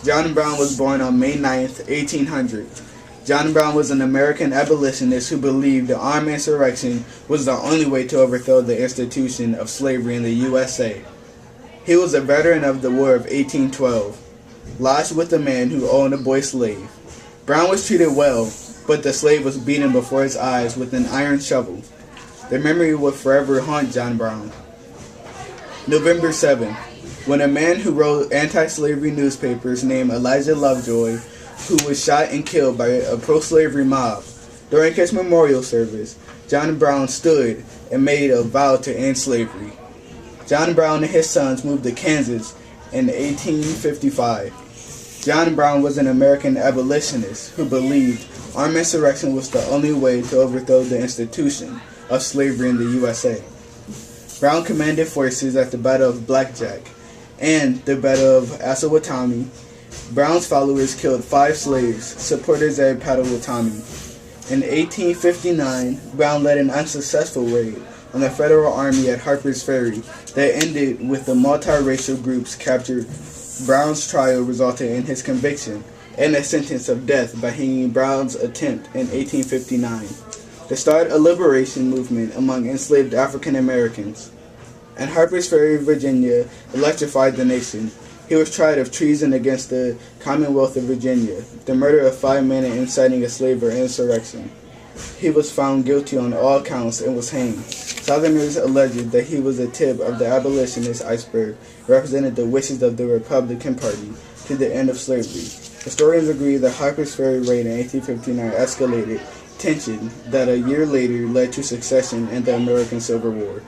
John Brown was born on May 9th, 1800. John Brown was an American abolitionist who believed the armed insurrection was the only way to overthrow the institution of slavery in the USA. He was a veteran of the War of 1812, lodged with a man who owned a boy slave. Brown was treated well, but the slave was beaten before his eyes with an iron shovel. Their memory will forever haunt John Brown. November 7th, when a man who wrote anti-slavery newspapers named Elijah Lovejoy, who was shot and killed by a pro-slavery mob. During his memorial service, John Brown stood and made a vow to end slavery. John Brown and his sons moved to Kansas in 1855. John Brown was an American abolitionist who believed armed insurrection was the only way to overthrow the institution of slavery in the USA. Brown commanded forces at the Battle of Blackjack and the Battle of Assawatomie. Brown's followers killed 5 slaves, supporters at Pottawatomie. In 1859, Brown led an unsuccessful raid on the Federal Army at Harper's Ferry that ended with the multiracial groups captured. Brown's trial resulted in his conviction and a sentence of death by hanging Brown's attempt in 1859. To start a liberation movement among enslaved African Americans. And Harper's Ferry, Virginia, electrified the nation. He was tried of treason against the Commonwealth of Virginia, the murder of 5 men and inciting a slave or insurrection. He was found guilty on all counts and was hanged. Southerners alleged that he was the tip of the abolitionist iceberg, represented the wishes of the Republican Party to the end of slavery. Historians agree that Harper's Ferry raid in 1859 escalated tension that a year later led to secession and the American Civil War.